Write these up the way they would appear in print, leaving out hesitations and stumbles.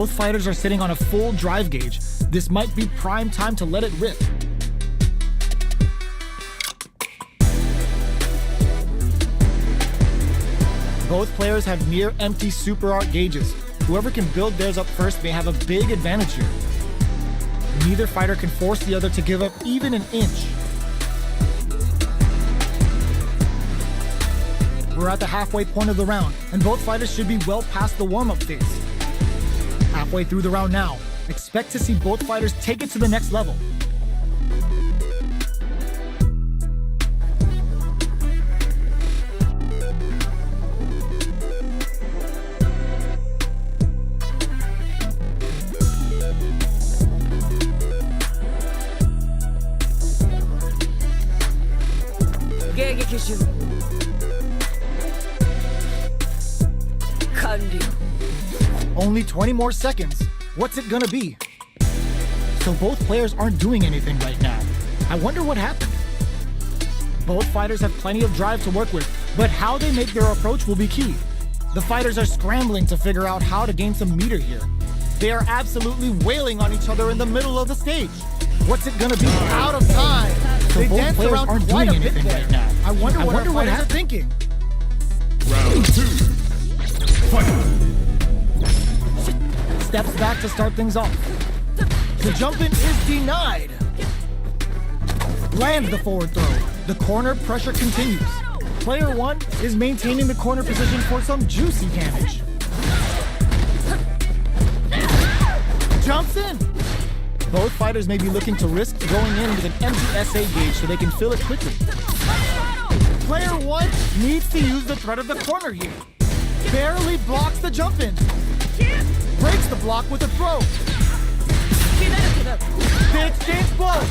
Both fighters are sitting on a full drive gauge. This might be prime time to let it rip. Both players have near empty super art gauges. Whoever can build theirs up first may have a big advantage here. Neither fighter can force the other to give up even an inch. We're at the halfway point of the round, and both fighters should be well past the warm-up phase. Halfway through the round now. Expect to see both fighters take it to the next level. Only 20 more seconds. What's it gonna be? So both players aren't doing anything right now. I wonder what happened. Both fighters have plenty of drive to work with, but how they make their approach will be key. The fighters are scrambling to figure out how to gain some meter here. They are absolutely wailing on each other in the middle of the stage. What's it gonna be? Out of time. So both players aren't doing anything right now. I wonder what our fighters are thinking. Round 2. Fight! Steps back to start things off. The jump-in is denied. Lands the forward throw. The corner pressure continues. Player 1 is maintaining the corner position for some juicy damage. Jumps in. Both fighters may be looking to risk going in with an empty SA gauge so they can fill it quickly. Player 1 needs to use the threat of the corner here. Barely blocks the jump-in. Breaks the block with a throw. The exchange blow.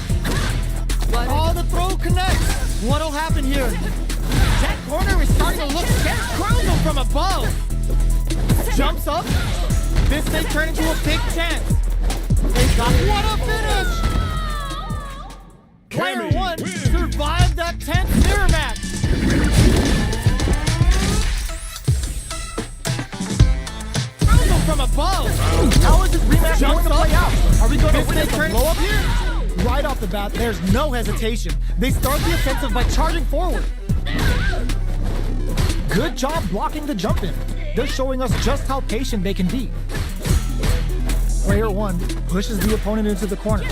Oh, the throw connects. What'll happen here? That corner is starting to look scared. Curls him from above. Jumps up. This may turn into a big chance. They got what a finish! Player 1 survived that tense mirror match. From above. How is this rematch going to play out? Are we going to win it blow up here? Right off the bat, there's no hesitation. They start the offensive by charging forward. Good job blocking the jump in. They're showing us just how patient they can be. Player 1 pushes the opponent into the corner.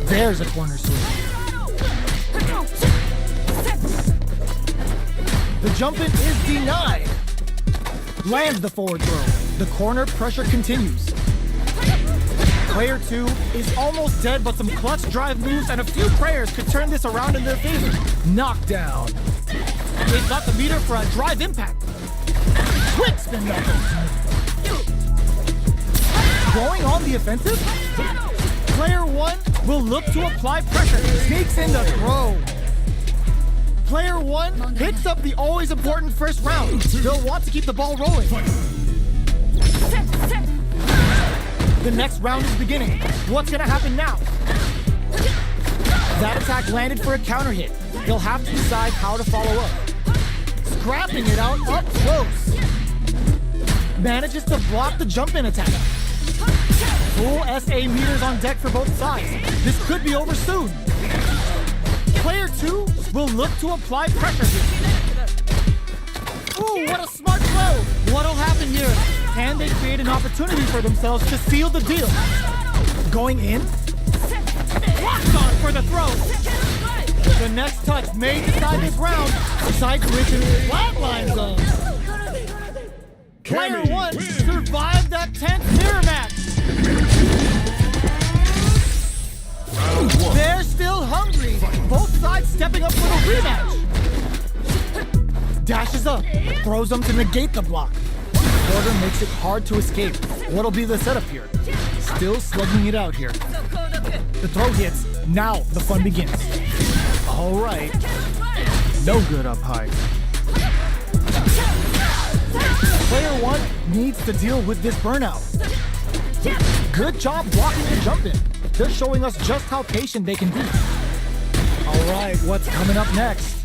There's a corner swing. The jump in is denied. Lands the forward throw. The corner pressure continues. Player 2 is almost dead, but some clutch drive moves and a few prayers could turn this around in their favor. Knockdown. They've got the meter for a drive impact. Quick spin knuckles. Going on the offensive? Player 1 will look to apply pressure. Sneaks in the throw. Player 1 picks up the always important first round. They'll want to keep the ball rolling. The next round is beginning. What's gonna happen now? That attack landed for a counter hit. They'll have to decide how to follow up. Scrapping it out up close. Manages to block the jump-in attack. Full SA meters on deck for both sides. This could be over soon. Player 2 will look to apply pressure here. Ooh, what a smart throw! What'll happen here? Can they create an opportunity for themselves to seal the deal? Going in? Locked on for the throw! The next touch may decide this round. Side switch in the flatline zone. Player 1 survived that tense mirror match. They're still hungry. Both sides stepping up for the rematch. Dashes up, throws them to negate the block. Order makes it hard to escape. What'll be the setup here? Still slugging it out here. The throw hits. Now the fun begins. All right. No good up high. Player 1 needs to deal with this burnout. Good job blocking the jump in. They're showing us just how patient they can be. All right, what's coming up next?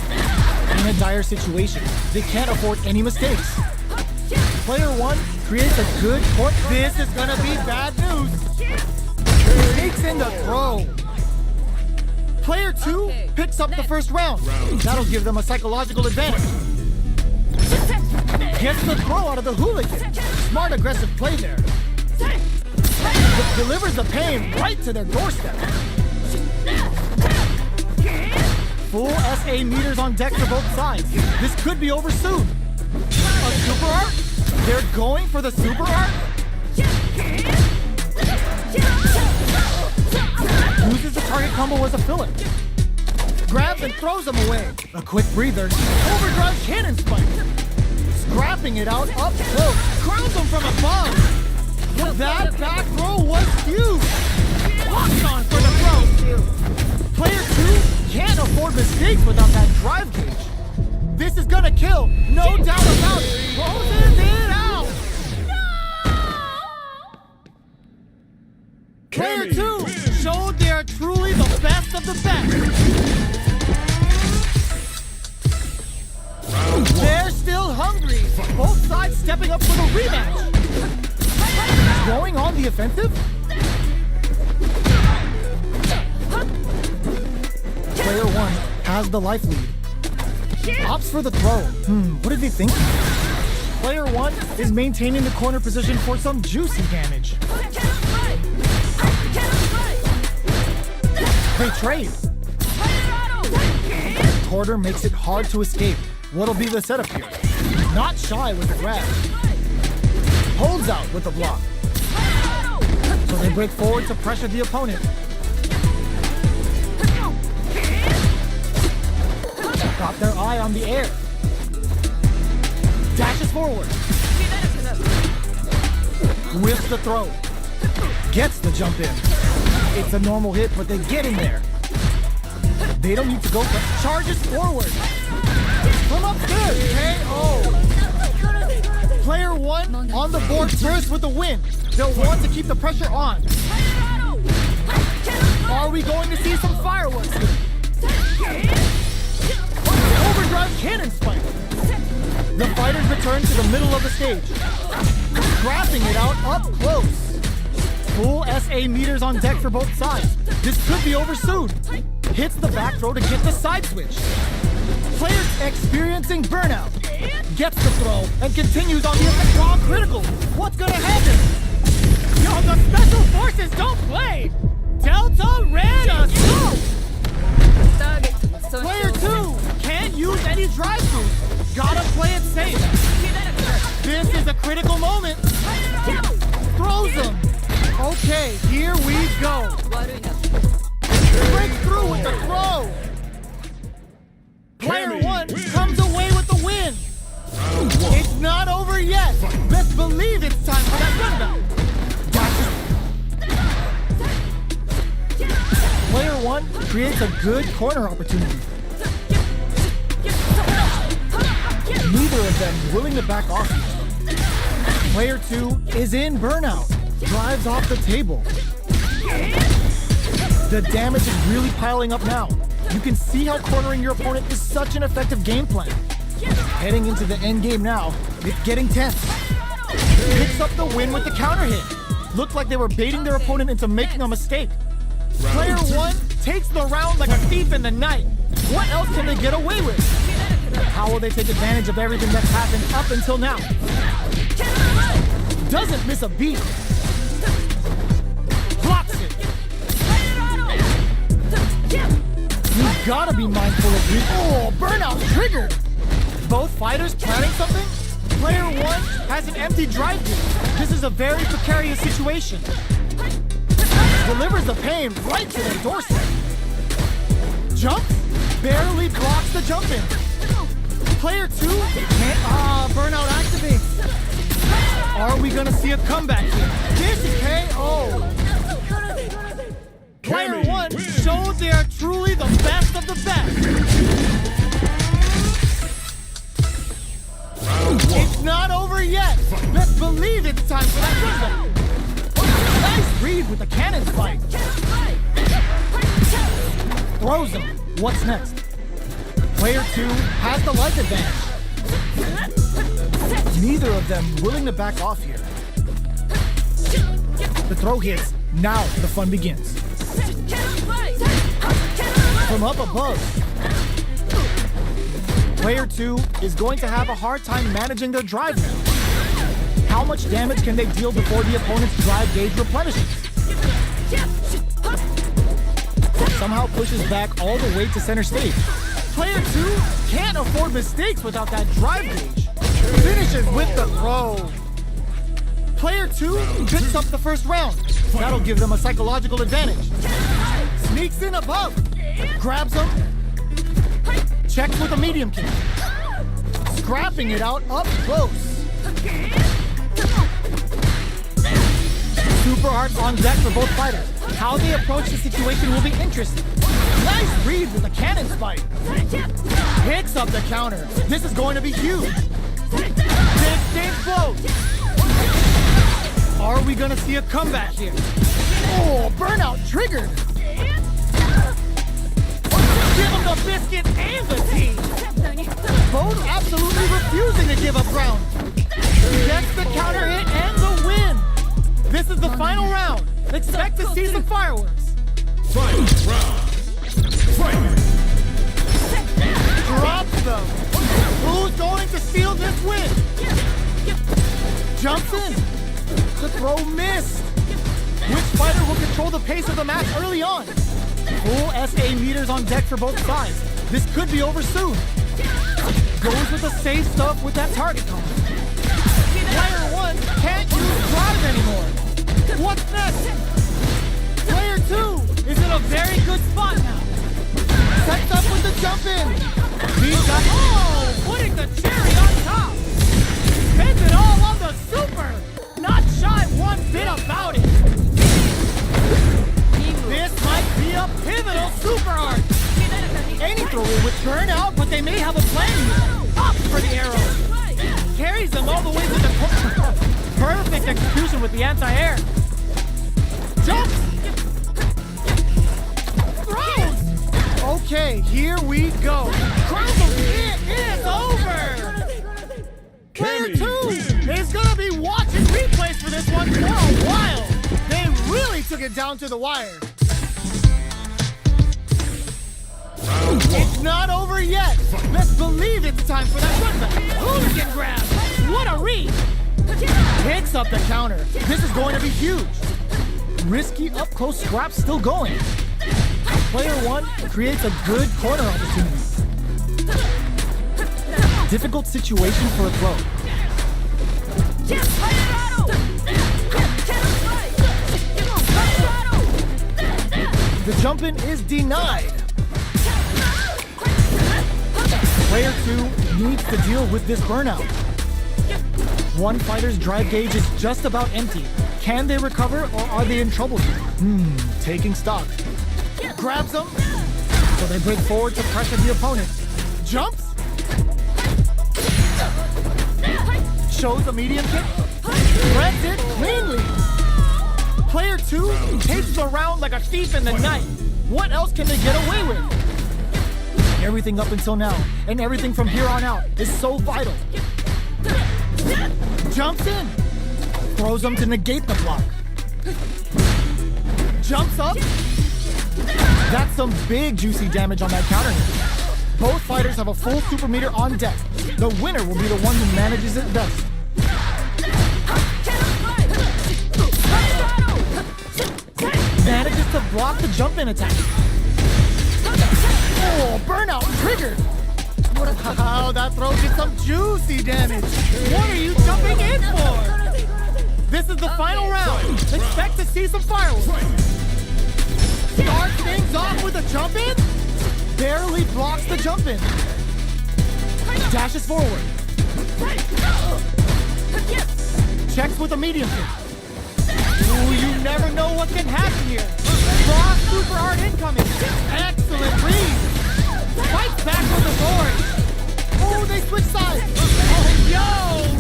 In a dire situation, they can't afford any mistakes. Player 1 creates a good court. This is gonna be bad news. Takes in the throw. Player 2 picks up the first round. That'll give them a psychological advantage. Gets the throw out of the hooligan. Smart, aggressive play there. Delivers the pain right to their doorstep. Full SA meters on deck for both sides. This could be over soon. A super art? They're going for the super art? Uses the target combo as a filler. Grabs and throws him away. A quick breather. Overdrive cannon spike. Scrapping it out up close. Crowns him from above. That back throw was huge. Locked on for the throw. Player 2 can't afford mistakes without that drive gauge. This is gonna kill. No doubt about it. Closes it out. Player 2 showed they are truly the best of the best. They're still hungry. Both sides stepping up for the rematch. Going on the offensive? Player 1 has the life lead. Opts for the throw. What did he think? Player 1 is maintaining the corner position for some juicy damage. They trade. Porter makes it hard to escape. What'll be the setup here? Not shy with the grab. Holds out with the block. So they break forward to pressure the opponent. Got their eye on the air. Dashes forward. Whips the throw. Gets the jump in. It's a normal hit, but they get in there. They don't need to go for charges forward. From upstairs, KO. Player 1 on the board first with the win. They'll want to keep the pressure on. Are we going to see some fireworks here? Overdrive cannon spike. The fighters return to the middle of the stage. Scrapping it out up close. Full SA meters on deck for both sides. This could be over soon. Hits the back throw to get the side switch. Players experiencing burnout. Gets the throw and continues on the strong critical. What's gonna happen? Yo, the special forces don't play! Delta ran us go! Player 2 can't use any drive-throughs. Gotta play it safe. This is a critical moment. Throws him. Okay, here we go. Breaks through with the throw. Player 1 comes away with the win. It's not over yet. Best believe it's time for that rundown. Player 1 creates a good corner opportunity. Neither of them willing to back off. Player 2 is in burnout. Drives off the table. The damage is really piling up now. You can see how cornering your opponent is such an effective game plan. Heading into the end game now, it's getting tense. Picks up the win with the counter hit. Looked like they were baiting their opponent into making a mistake. Player 1 takes the round like a thief in the night. What else can they get away with? How will they take advantage of everything that's happened up until now? Doesn't miss a beat. Blocks it. You've gotta be mindful of you. Oh, burnout triggered. Both fighters planning something? Player 1 has an empty drive gate. This is a very precarious situation. Delivers the pain right to their doorstep. Jumps, barely blocks the jump in. Player 2 can't, burnout activates. Are we gonna see a comeback here? This is KO. Player 1 showed they are truly the best of the best. It's not over yet. Best believe it's time for that rundown. Nice read with the cannon spike. Throws him. What's next? Player 2 has the life advantage. Neither of them willing to back off here. The throw hits. Now the fun begins. From up above, player 2 is going to have a hard time managing their drive now. How much damage can they deal before the opponent's drive gauge replenishes? Somehow pushes back all the way to center stage. Player 2 can't afford mistakes without that drive gauge. Finishes with the throw. Player 2 picks up the first round. That'll give them a psychological advantage. Sneaks in above. Grabs him. Checks with a medium kick. Scrapping it out up close. Super hearts on deck for both fighters. How they approach the situation will be interesting. Nice read with a cannon spike. Picks up the counter. This is going to be huge. Big stage blows. Are we gonna see a comeback here? Oh, burnout triggered. Give him the biscuit and the tea. Both absolutely refusing to give up ground. Gets the counter hit and the win. This is the final round. Expect to see some fireworks. Final round. Fight! Drops them. Who's going to steal this win? Jumps in. The throw missed. Which fighter will control the pace of the match early on? Full SA meters on deck for both sides. This could be over soon. Goes with the safe stuff with that target combo. Player 1 can't use drive anymore. What's next? Player 2 is in a very good spot now. Sets up with the jump in. He's got, putting the cherry on top. Spends it all on the super. Not shy one bit about it. This might be a pivotal super art. Any throw would turn out, but they may have a plan here. Up for the arrow. Carries them all the way to the corner. Perfect execution with the anti-air. Jumps. Throws. Okay, here we go. Crumbles. It is over. Player 2 is going to be watching replays for this one for a while. They really took it down to the wire. It's not over yet. Let's believe it's time for that run. Hooligan grab. What a read. Picks up the counter. This is going to be huge. Risky up-close scrap still going. Player 1 creates a good corner opportunity. Difficult situation for a throw. The jump-in is denied. Player 2 needs to deal with this burnout. One fighter's drive gauge is just about empty. Can they recover or are they in trouble here? Taking stock. Grabs them. So they break forward to pressure the opponent. Jumps. Shows a medium kick. Grabs it cleanly. Player 2 takes the round like a thief in the night. What else can they get away with? Everything up until now, and everything from here on out, is so vital. Jumps in. Throws them to negate the block. Jumps up. That's some big juicy damage on that counter. Both fighters have a full super meter on deck. The winner will be the one who manages it best. Manages to block the jump-in attack. Oh, burnout triggered. Wow, that throw did some juicy damage. What are you jumping in for? This is the final round. Expect to see some fireworks. Starts things off with a jump-in. Barely blocks the jump-in. Dashes forward. Checks with a medium kick. Ooh, you never know what can happen here. Raw super hard incoming. Excellent read. Fights back with the board. Oh, they switch sides. Oh, yo,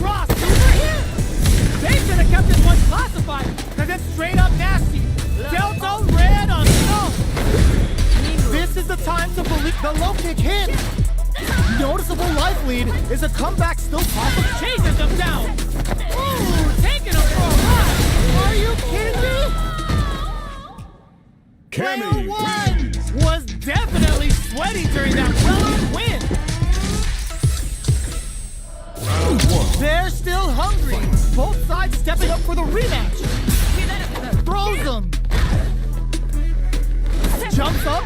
Raw super hit. They should have kept this one classified because it's straight up nasty. Delta red on snow. This is the time to believe the low kick hit. Noticeable life lead. Is a comeback still possible? Chases them down. sweaty during that well-earned win. Round one. They're still hungry. Both sides stepping up for the rematch. Throws him. Jumps up.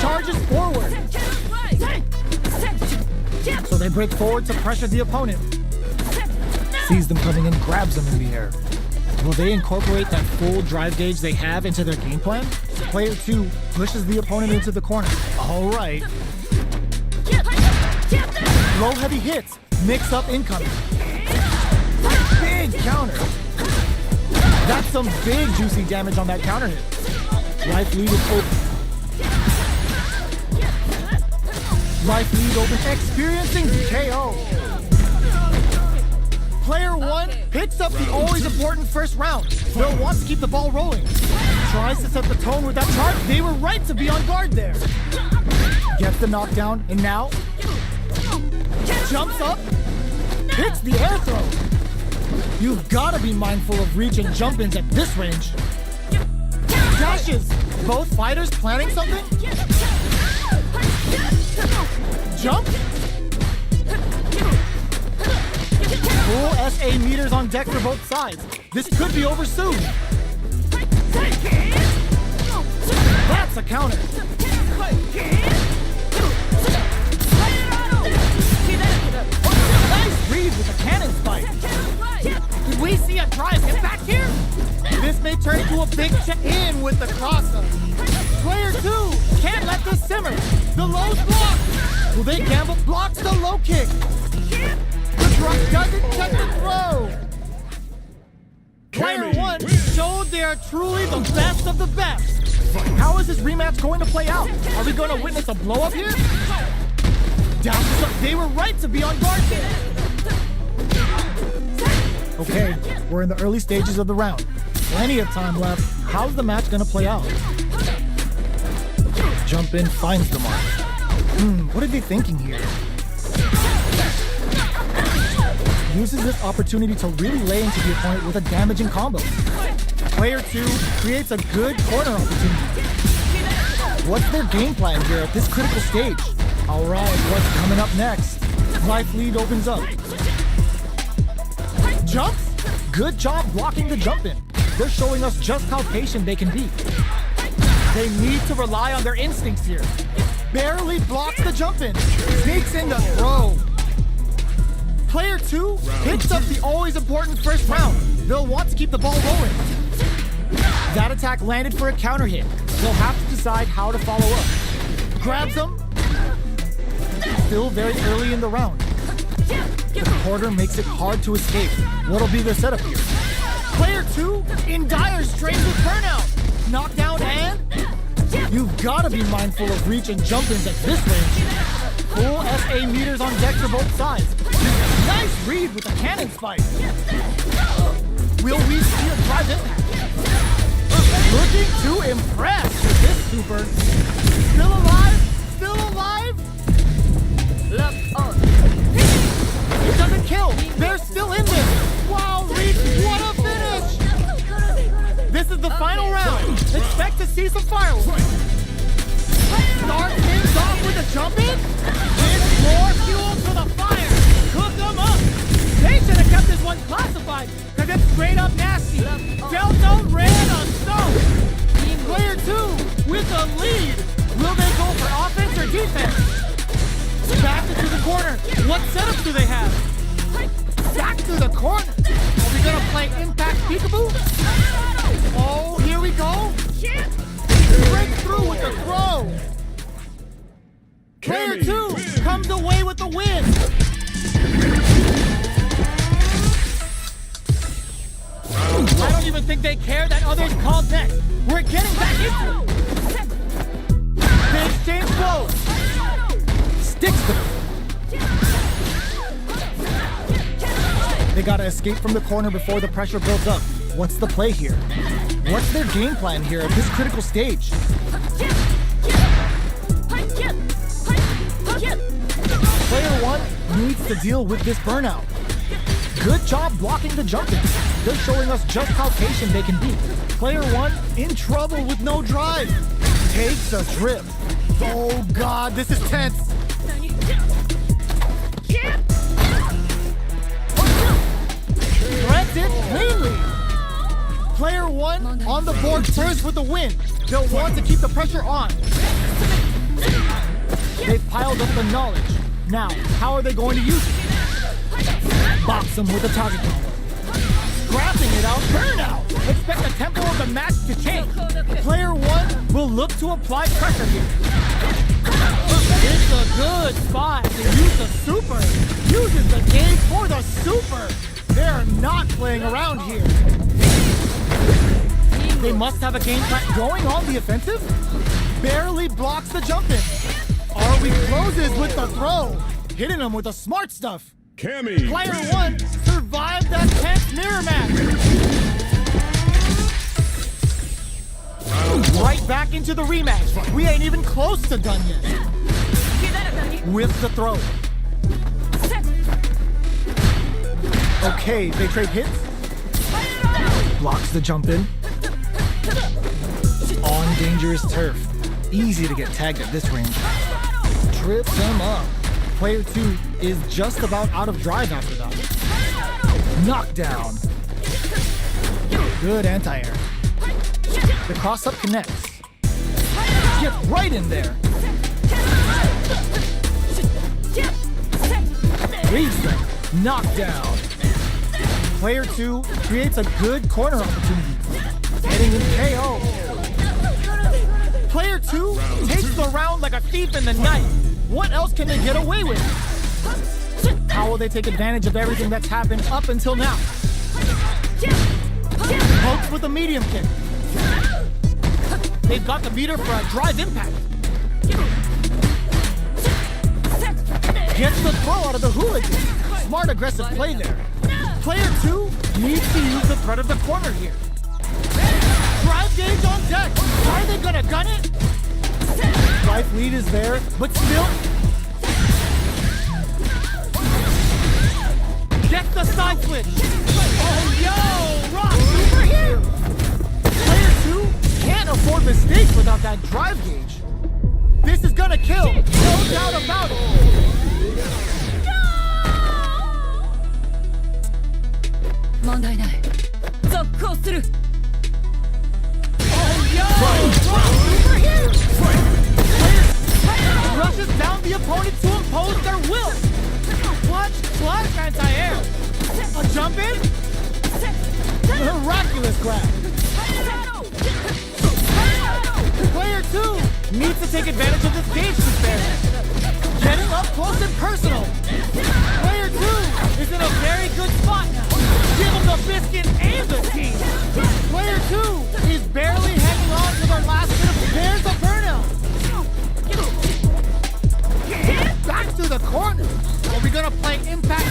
Charges forward. So they break forward to pressure the opponent. Sees them coming in, grabs them in the air. Will they incorporate that full drive gauge they have into their game plan? Player 2 pushes the opponent into the corner. All right. Low heavy hits. Mix up incoming. Big counter. That's some big juicy damage on that counter hit. Life lead is open. Life lead open. Experiencing KO. Player 1 picks up the always important first round. Will wants to keep the ball rolling. Tries to set the tone with that charge. They were right to be on guard there. Gets the knockdown, and now jumps up, hits the air throw. You've got to be mindful of reach and jump-ins at this range. Dashes. Both fighters planning something? Jump. Full SA meters on deck for both sides. This could be over soon. That's a counter. Nice read with a cannon spike. Did we see a drive hit back here? This may turn into a big check-in with the cross-up. Player 2 can't let this simmer. The low's blocked. Will they gamble? Blocks the low kick. The drop doesn't check the throw. Player 1 showed they are truly the best of the best. How is this rematch going to play out? Are we going to witness a blow-up here? Dashes up. They were right to be on guard there. Okay, we're in the early stages of the round. Plenty of time left. How's the match going to play out? Jump in, finds the mark. What are they thinking here? Uses this opportunity to really lay into the opponent with a damaging combo. Player 2 creates a good corner opportunity. What's their game plan here at this critical stage? All right, what's coming up next? Life lead opens up. Jumps? Good job blocking the jump in. They're showing us just how patient they can be. They need to rely on their instincts here. Barely blocks the jump in. Sneaks in the throw. Player 2 picks up the always important first round. They'll want to keep the ball rolling. That attack landed for a counter hit. They'll have to decide how to follow up. Grabs them. Still very early in the round. The quarter makes it hard to escape. What'll be their setup here? Player 2 in dire straits with burnout. Knockdown and... You've got to be mindful of reach and jump-ins at this range. Full SA meters on deck for both sides. Nice read with a cannon spike. Will we see a drive impact? Looking to impress with this super. Still alive? Still alive? Left arm. It doesn't kill. They're still in this. Wow, reach. What a finish. This is the final round. Expect to see some fireworks. Start things off with a jump in. It's more fuel to the fire. Cook them up. They should have kept this one classified because it's straight up nasty. Delta ran a stone. Player 2 with the lead. Will they go for offense or defense? Back into the corner. What setup do they have? Back to the corner. Are we gonna play impact peekaboo? Oh, here we go. Break through with the throw. Player 2 comes away with the win. I don't even think they care that others called next. We're getting back into it. They exchange blows. Sticks them. They gotta escape from the corner before the pressure builds up. What's the play here? What's their game plan here at this critical stage? Player 1 needs to deal with this burnout. Good job blocking the jump in. They're showing us just how patient they can be. Player 1 in trouble with no drive. Takes a trip. Oh god, this is tense. Threats it cleanly. Player 1 on the board first with the win. They'll want to keep the pressure on. They've piled up the knowledge. Now, how are they going to use it? Box them with a target combo. Scrapping it out, burnout. Expect the tempo of the match to change. Player 1 will look to apply pressure here. It's a good spot to use the super. Uses the gauge for the super. They're not playing around here. They must have a game plan going on the offensive. Barely blocks the jump in. Arwie closes with the throw. Hitting him with the smart stuff. Cammy. Player 1 survived that tense mirror match. Right back into the rematch. We ain't even close to done yet. With the throw. Okay, they trade hits. Blocks the jump in. On dangerous turf. Easy to get tagged at this range. Trips him up. Player 2 is just about out of drive after that. Knockdown. Good anti-air. The cross-up connects. Gets right in there. Reads them. Knockdown. Player 2 creates a good corner opportunity. Getting him KO. Player 2 takes the round like a thief in the night. What else can they get away with? How will they take advantage of everything that's happened up until now? Pokes with a medium kick. They've got the meter for a drive impact. Gets the throw out of the hooligan. Smart aggressive play there. Player 2 needs to use the threat of the corner here. Drive gauge on deck. Are they gonna gun it? Life lead is there, but still. Gets the side switch. Oh, yo! Rock super here. Player 2 can't afford mistakes without that drive gauge. This is gonna kill. No doubt about it. Rushes down the opponent to impose their will. Clutch anti-air. A jump in. Miraculous grab. Player 2 needs to take advantage of this gauge disparity. Getting up close and personal. Player 2 is in a very good spot now. Give him the biscuit and the tea. Player 2 is barely hanging on to their last bit of. There's a burnout. Back to the corner. Are we gonna play impact?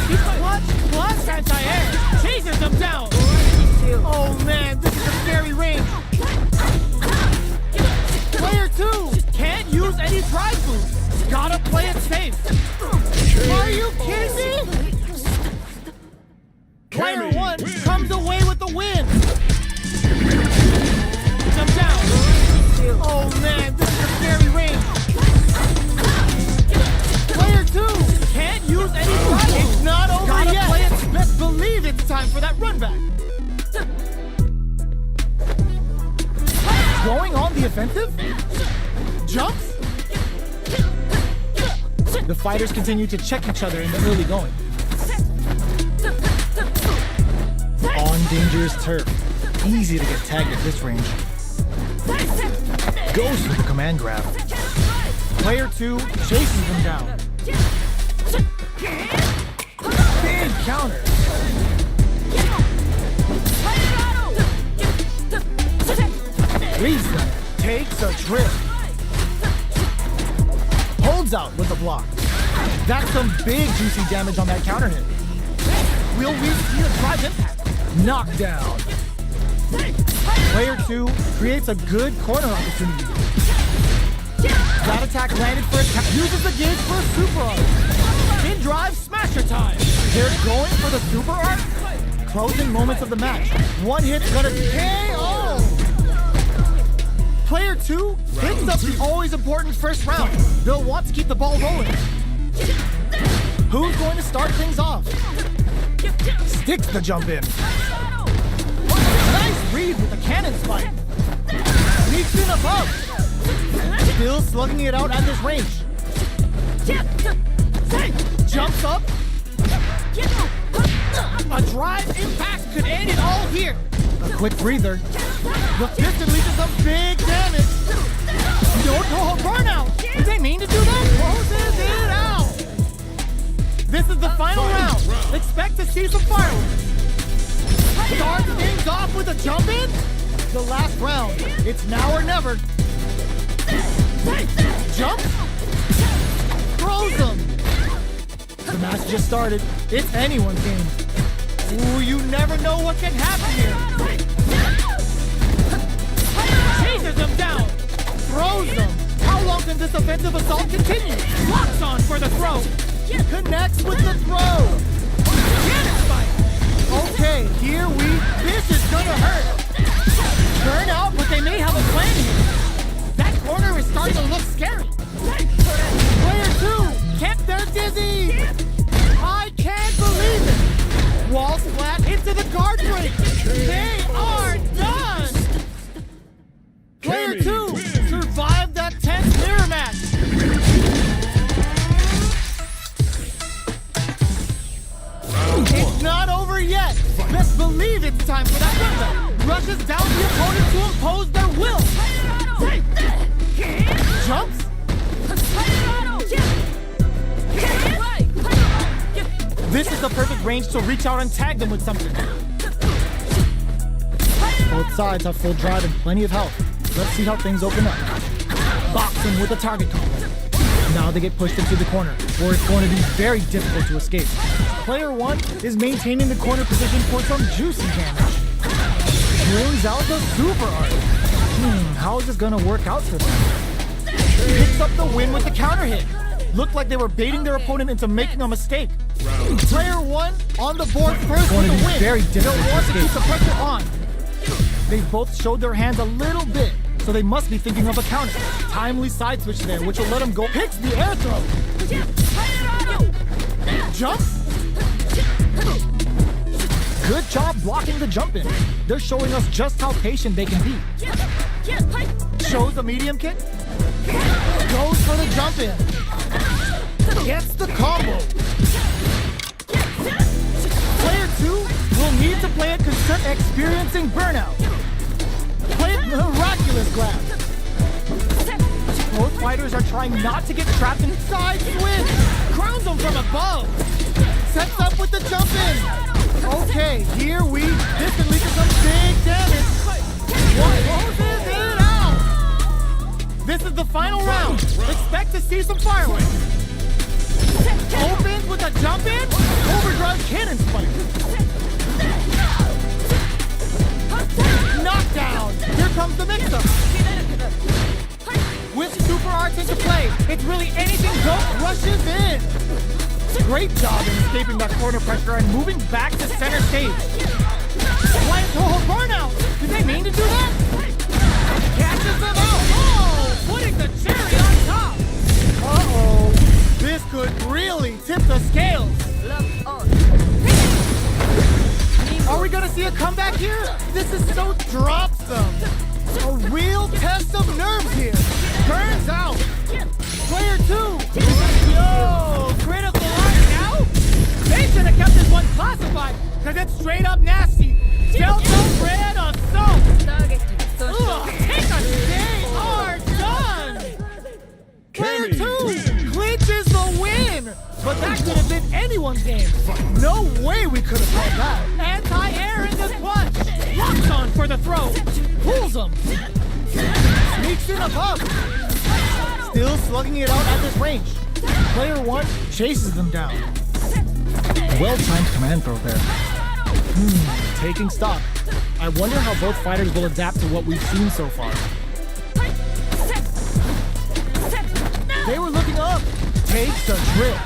Clutch anti-air. Chases them down. Oh man, this is a scary range. Player 2 can't use any drive boost. Gotta play it safe. Are you kidding me? Player 1 comes away with the win. Jump down. Oh man, this is a scary range. Player 2 can't use any drive. It's not over yet. Gotta play it. Best believe it's time for that run back. Going on the offensive? Jumps? The fighters continue to check each other in the early going. On dangerous turf. Easy to get tagged at this range. Goes for the command grab. Player 2 chases them down. Big counter. Reads them. Takes a trip. Holds out with a block. That's some big juicy damage on that counter hit. Will we see a drive impact? Knockdown. Player 2 creates a good corner opportunity. That attack landed for a uses the gauge for a super arc. In drive, smasher time. They're going for the super arc. Closing moments of the match. One hit's gonna KO. Player 2 picks up the always important first round. They'll want to keep the ball rolling. Who's going to start things off? Sticks the jump in. Nice read with the cannon spike. Sneaks in above. Still slugging it out at this range. Jumps up. A drive impact could end it all here. A quick breather. The piston leads to some big damage. No, burnout. Did they mean to do that? Closes it out. This is the final round. Expect to see some fireworks. Starts things off with a jump in. The last round. It's now or never. Jump. Throws them. The match just started. It's anyone's game. Ooh, you never know what can happen here. Chases them down. Throws them. How long can this offensive assault continue? Locks on for the throw. Connects with the throw. Okay, this is gonna hurt. Burn out, but they may have a plan here. That corner is starting to look scary. Player 2 kept their dizzy. I can't believe it. Wall splat into the guard break. They are done. Player 2 survived that tense mirror match. It's not over yet. Best believe it's time for that comeback. Rushes down the opponent to impose their will. Jumps. This is the perfect range to reach out and tag them with something. Both sides have full drive and plenty of health. Let's see how things open up. Boxing with a target combo. Now they get pushed into the corner, where it's going to be very difficult to escape. Player 1 is maintaining the corner position for some juicy damage. Brings out the super art. How is this going to work out for them? Picks up the win with the counter hit. Looked like they were baiting their opponent into making a mistake. Player 1 on the board first with the win. Very difficult to escape. Keep the pressure on. They both showed their hands a little bit, so they must be thinking of a counter. Timely side switch there, which will let him go. Picks the air throw. Jump. Good job blocking the jump in. They're showing us just how patient they can be. Shows a medium kick. Goes for the jump in. Gets the combo. Player 2 will need to play it because they're experiencing burnout. Play it miraculous grab. Both fighters are trying not to get trapped inside switch. Crowns them from above. Sets up with the jump in. Okay, this can lead to some big damage. Closes it out. This is the final round. Expect to see some fireworks. Opens with a jump in. Overdrive cannon spike. Knockdown. Here comes the mix-up. With super arts into play, it's really anything goes. Rushes in. Great job in escaping that corner pressure and moving back to center stage. Flying Toho burnout. Did they mean to do that? Catches them out. Oh, putting the cherry on top. Uh-oh. This could really tip the scales. Are we gonna see a comeback here? This is so drops them. A real test of nerves here. Burns out. Player 2. Yo, critical art now? They should have kept this one classified, because it's straight up nasty. Delta red assault. Take a they are done. Player 2 clinches the win. But that could have been anyone's game. No way we could have called that. Anti-air in the punch. Locks on for the throw. Pulls him. Sneaks in above. Still slugging it out at this range. Player 1 chases them down. Well-timed command throw there. Taking stock. I wonder how both fighters will adapt to what we've seen so far. They were looking up. Takes a trip.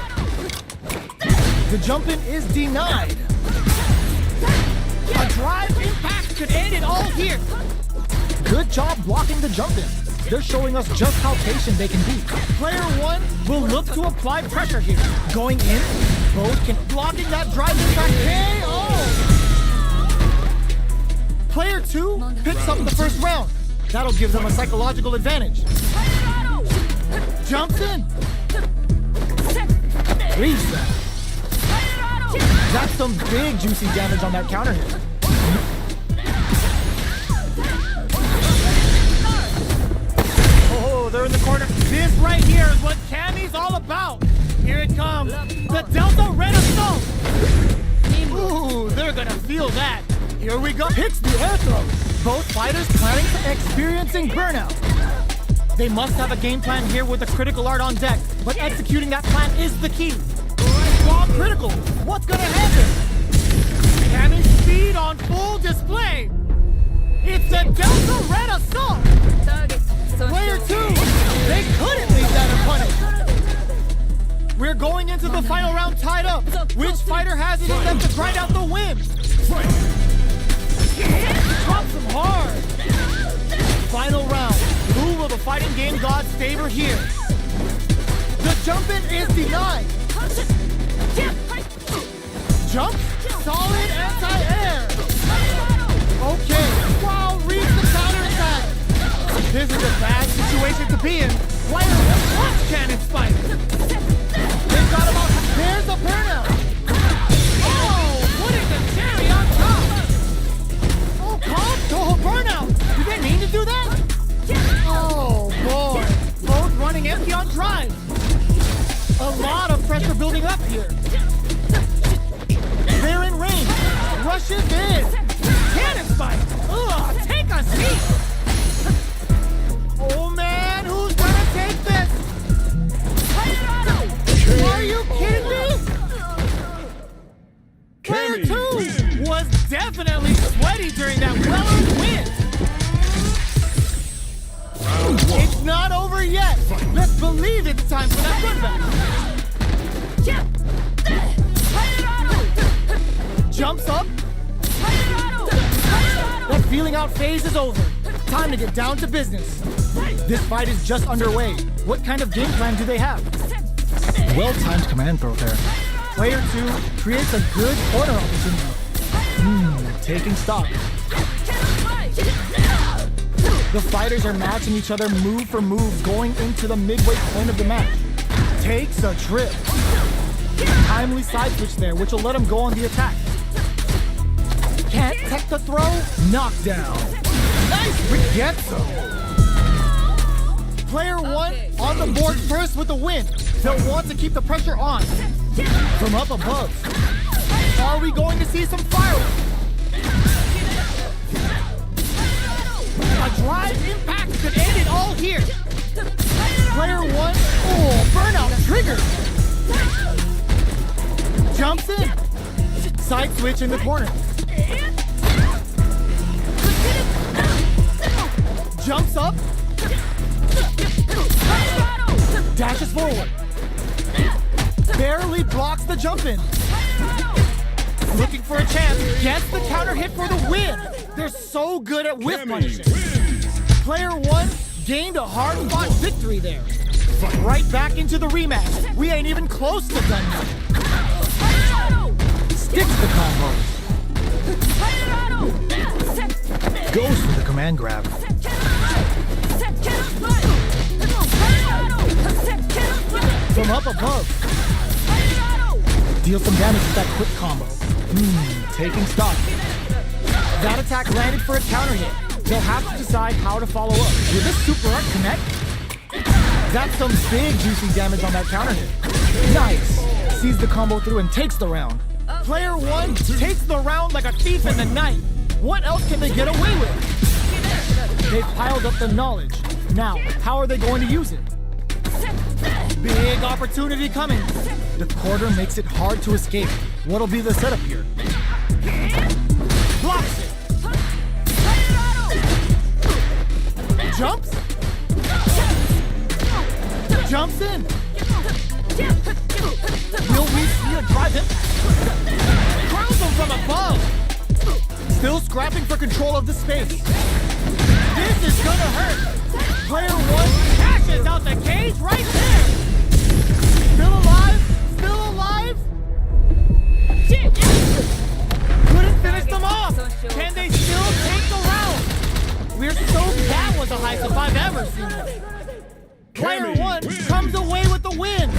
The jump in is denied. A drive impact could end it all here. Good job blocking the jump in. They're showing us just how patient they can be. Player 1 will look to apply pressure here. Going in, both can blocking that drive impact KO. Player 2 picks up the first round. That'll give them a psychological advantage. Jumps in. Reset. That's some big juicy damage on that counter hit. Oh, they're in the corner. This right here is what Cammy's all about. Here it comes. The Delta Red Assault. Ooh, they're gonna feel that. Here we go. Hits the air throw. Both fighters planning for experiencing burnout. They must have a game plan here with a critical art on deck, but executing that plan is the key. Bomb critical. What's gonna happen? Cammy's speed on full display. It's the Delta Red Assault. Player 2, they couldn't leave that unpunished. We're going into the final round tied up. Which fighter has it in them to grind out the win? Drops him hard. Final round. Who will the fighting game gods favor here? The jump in is denied. Jump, solid anti-air. Okay, wow, reads the counter attack. This is a bad situation to be in. Player watch cannon spike. They've got him out. There's a burnout. Oh, putting the cherry on top. Oh, calm, Toho burnout. Did they mean to do that? Oh, boy. Both running empty on drive. A lot of pressure building up here. They're in range. Rushes in. Cannon spike. Ugh, take a seat. Oh, man, who's gonna take this? Are you kidding me? Player 2 was definitely sweaty during that well-earned win. It's not over yet. Let's believe it's time for that run back. Jumps up. That feeling out phase is over. Time to get down to business. This fight is just underway. What kind of game plan do they have? Well-timed command throw there. Player 2 creates a good corner opportunity. Taking stock. The fighters are matching each other move for move going into the midway point of the match. Takes a trip. Timely side switch there, which will let him go on the attack. Can't tech the throw. Knockdown. Nice Rigetso. Player 1 on the board first with the win. They'll want to keep the pressure on. From up above. Are we going to see some fireworks? A drive impact could end it all here. Player 1, oh, burnout trigger. Jumps in. Side switch in the corner. Jumps up. Dashes forward. Barely blocks the jump in. Looking for a chance. Gets the counter hit for the win. They're so good at whiff punishing. Player 1 gained a hard-fought victory there. Right back into the rematch. We ain't even close to done yet. Sticks the combo. Goes for the command grab. From up above. Deal some damage with that quick combo. Taking stock. That attack landed for a counter hit. They'll have to decide how to follow up. Will this super art connect? That's some big juicy damage on that counter hit. Nice. Sees the combo through and takes the round. Player 1 takes the round like a thief in the night. What else can they get away with? They've piled up the knowledge. Now, how are they going to use it? Big opportunity coming. The quarter makes it hard to escape. What'll be the setup here? Blocks it. Jumps. Jumps in. Will we see a drive him? Crowns him from above. Still scrapping for control of the space. This is gonna hurt. Player 1 cashes out the cage right there. Still alive? Still alive? Shit! Couldn't finish them off. Can they still take the round? We're so that was the highest if I've ever seen it. Player 1 comes away with the win.